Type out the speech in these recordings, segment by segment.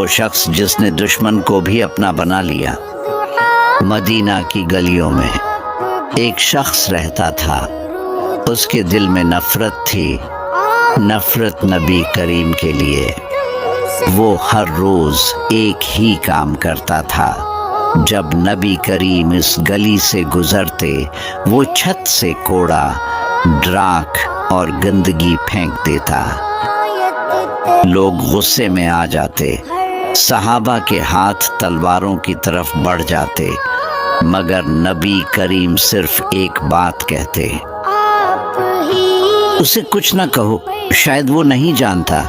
وہ شخص جس نے دشمن کو بھی اپنا بنا لیا۔ مدینہ کی گلیوں میں ایک شخص رہتا تھا، اس کے دل میں نفرت تھی، نفرت نبی کریم کے لیے۔ وہ ہر روز ایک ہی کام کرتا تھا، جب نبی کریم اس گلی سے گزرتے وہ چھت سے کوڑا، ڈراک اور گندگی پھینک دیتا۔ لوگ غصے میں آ جاتے، صحابہ کے ہاتھ تلواروں کی طرف بڑھ جاتے، مگر نبی کریم صرف ایک بات کہتے، اسے کچھ نہ کہو، شاید وہ نہیں جانتا۔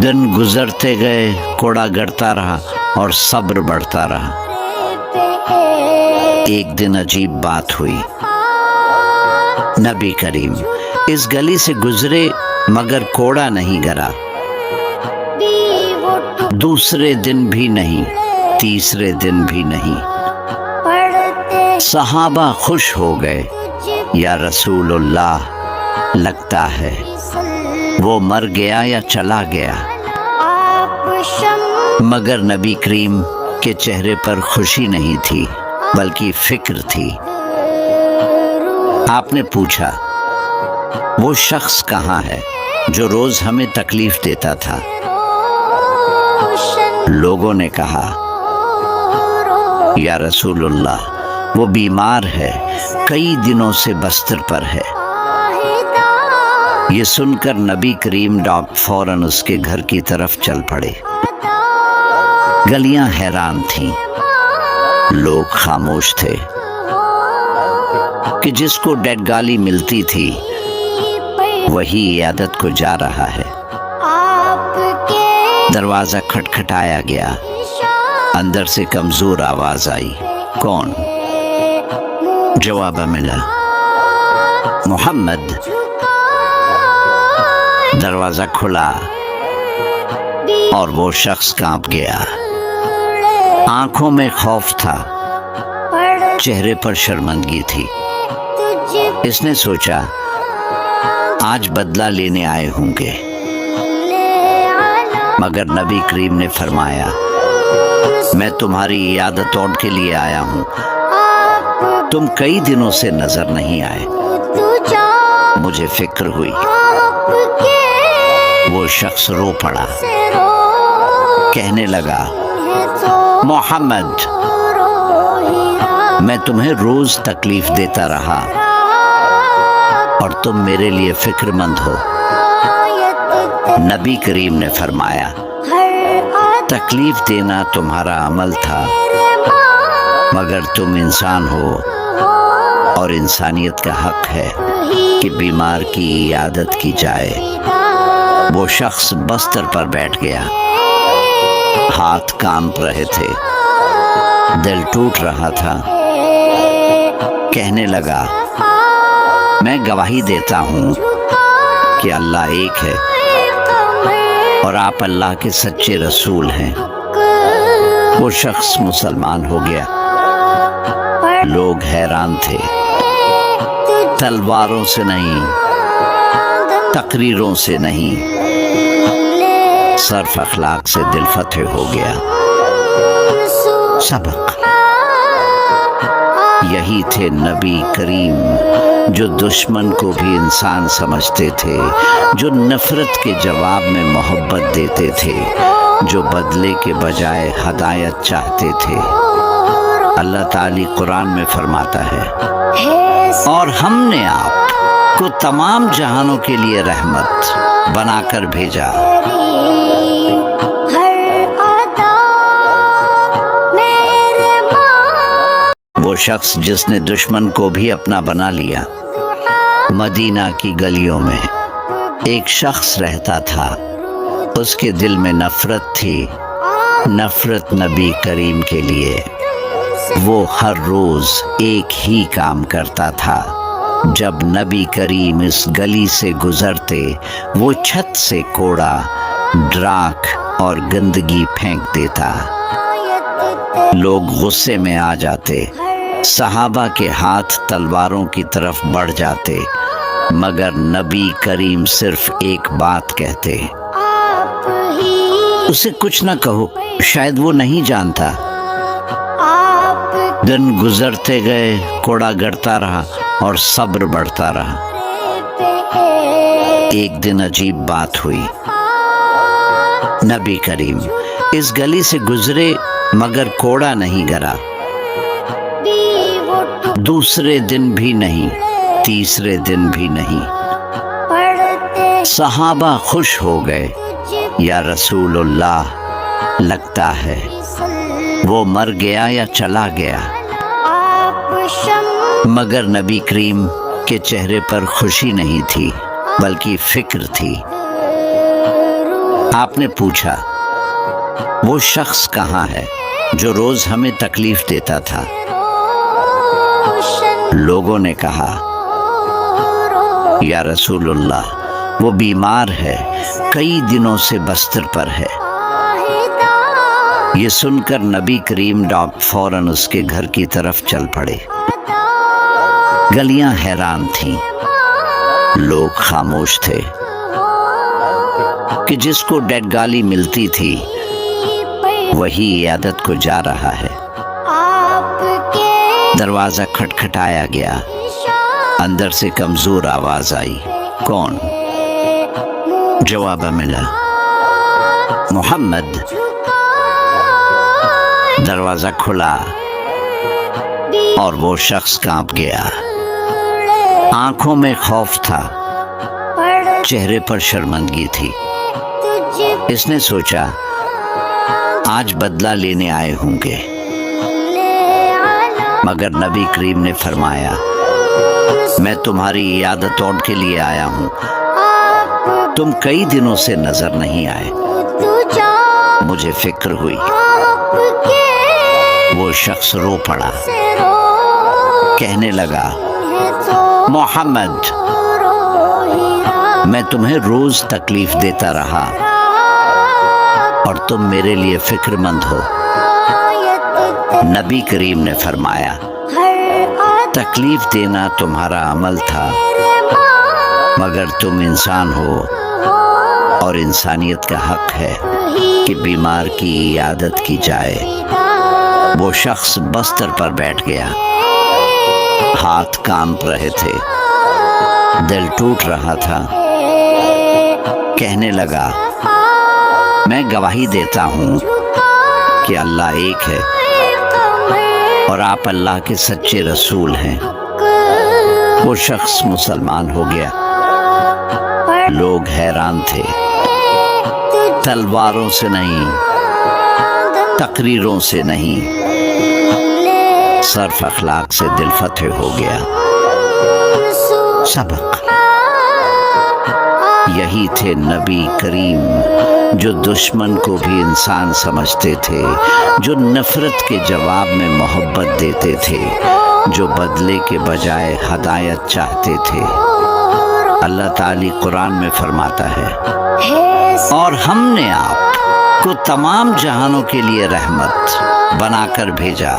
دن گزرتے گئے، کوڑا گڑتا رہا اور صبر بڑھتا رہا۔ ایک دن عجیب بات ہوئی۔ نبی کریم اس گلی سے گزرے مگر کوڑا نہیں گرا۔ دوسرے دن بھی نہیں، تیسرے دن بھی نہیں۔ صحابہ خوش ہو گئے، یا رسول اللہ، لگتا ہے وہ مر گیا یا چلا گیا۔ مگر نبی کریم کے چہرے پر خوشی نہیں تھی، بلکہ فکر تھی۔ آپ نے پوچھا، وہ شخص کہاں ہے جو روز ہمیں تکلیف دیتا تھا؟ لوگوں نے کہا، یا رسول اللہ، وہ بیمار ہے، کئی دنوں سے بستر پر ہے۔ یہ سن کر نبی کریم فوراً اس کے گھر کی طرف چل پڑے۔ گلیاں حیران تھیں، لوگ خاموش تھے کہ جس کو ڈیڈ گالی ملتی تھی وہی عیادت کو جا رہا ہے۔ دروازہ کھٹکھٹایا گیا، اندر سے کمزور آواز آئی، کون؟ جواب ملا، محمد۔ دروازہ کھلا اور وہ شخص کانپ گیا۔ آنکھوں میں خوف تھا، چہرے پر شرمندگی تھی۔ اس نے سوچا، آج بدلہ لینے آئے ہوں گے۔ مگر نبی کریم نے فرمایا، میں تمہاری عیادت کے لیے آیا ہوں، تم کئی دنوں سے نظر نہیں آئے۔ مجھے فکر ہوئی۔ وہ شخص رو پڑا، کہنے لگا، محمد، میں تمہیں روز تکلیف دیتا رہا اور تم میرے لیے فکر مند ہو۔ نبی کریم نے فرمایا، تکلیف دینا تمہارا عمل تھا، مگر تم انسان ہو اور انسانیت کا حق ہے کہ بیمار کی عیادت کی جائے۔ وہ شخص بستر پر بیٹھ گیا، ہاتھ کانپ رہے تھے، دل ٹوٹ رہا تھا۔ کہنے لگا، میں گواہی دیتا ہوں کہ اللہ ایک ہے اور آپ اللہ کے سچے رسول ہیں۔ وہ شخص مسلمان ہو گیا۔ لوگ حیران تھے، تلواروں سے نہیں، تقریروں سے نہیں، صرف اخلاق سے دل فتح ہو گیا۔ سبق یہی تھے نبی کریم، جو دشمن کو بھی انسان سمجھتے تھے، جو نفرت کے جواب میں محبت دیتے تھے، جو بدلے کے بجائے ہدایت چاہتے تھے۔ اللہ تعالی قرآن میں فرماتا ہے، اور ہم نے آپ کو تمام جہانوں کے لیے رحمت بنا کر بھیجا۔ وہ شخص جس نے دشمن کو بھی اپنا بنا لیا۔ مدینہ کی گلیوں میں ایک شخص رہتا تھا، اس کے دل میں نفرت تھی، نفرت نبی کریم کے لیے۔ وہ ہر روز ایک ہی کام کرتا تھا، جب نبی کریم اس گلی سے گزرتے وہ چھت سے کوڑا، ڈراک اور گندگی پھینک دیتا۔ لوگ غصے میں آ جاتے، صحابہ کے ہاتھ تلواروں کی طرف بڑھ جاتے، مگر نبی کریم صرف ایک بات کہتے، اسے کچھ نہ کہو، شاید وہ نہیں جانتا۔ دن گزرتے گئے، کوڑا گڑتا رہا اور صبر بڑھتا رہا۔ ایک دن عجیب بات ہوئی۔ نبی کریم اس گلی سے گزرے مگر کوڑا نہیں گرا۔ دوسرے دن بھی نہیں، تیسرے دن بھی نہیں۔ صحابہ خوش ہو گئے، یا رسول اللہ، لگتا ہے وہ مر گیا یا چلا گیا۔ مگر نبی کریم کے چہرے پر خوشی نہیں تھی بلکہ فکر تھی۔ آپ نے پوچھا، وہ شخص کہاں ہے جو روز ہمیں تکلیف دیتا تھا؟ لوگوں نے کہا، یا رسول اللہ، وہ بیمار ہے، کئی دنوں سے بستر پر ہے۔ یہ سن کر نبی کریم فوراً اس کے گھر کی طرف چل پڑے۔ گلیاں حیران تھیں، لوگ خاموش تھے کہ جس کو ڈیڈ گالی ملتی تھی وہی عیادت کو جا رہا ہے۔ دروازہ کھٹکھٹایا گیا، اندر سے کمزور آواز آئی، کون؟ جواب ملا، محمد۔ دروازہ کھلا اور وہ شخص کانپ گیا۔ آنکھوں میں خوف تھا، چہرے پر شرمندگی تھی۔ اس نے سوچا، آج بدلہ لینے آئے ہوں گے۔ مگر نبی کریم نے فرمایا، میں تمہاری عیادت توڑ کے لیے آیا ہوں، تم کئی دنوں سے نظر نہیں آئے۔ مجھے فکر ہوئی۔ وہ شخص رو پڑا، کہنے لگا، محمد، میں تمہیں روز تکلیف دیتا رہا اور تم میرے لیے فکر مند ہو۔ نبی کریم نے فرمایا، تکلیف دینا تمہارا عمل تھا، مگر تم انسان ہو اور انسانیت کا حق ہے کہ بیمار کی عیادت کی جائے۔ وہ شخص بستر پر بیٹھ گیا، ہاتھ کانپ رہے تھے، دل ٹوٹ رہا تھا۔ کہنے لگا، میں گواہی دیتا ہوں کہ اللہ ایک ہے اور آپ اللہ کے سچے رسول ہیں۔ وہ شخص مسلمان ہو گیا۔ لوگ حیران تھے، تلواروں سے نہیں، تقریروں سے نہیں، صرف اخلاق سے دل فتح ہو گیا۔ سبق یہی تھے نبی کریم، جو دشمن کو بھی انسان سمجھتے تھے، جو نفرت کے جواب میں محبت دیتے تھے، جو بدلے کے بجائے ہدایت چاہتے تھے۔ اللہ تعالی قرآن میں فرماتا ہے، اور ہم نے آپ کو تمام جہانوں کے لیے رحمت بنا کر بھیجا۔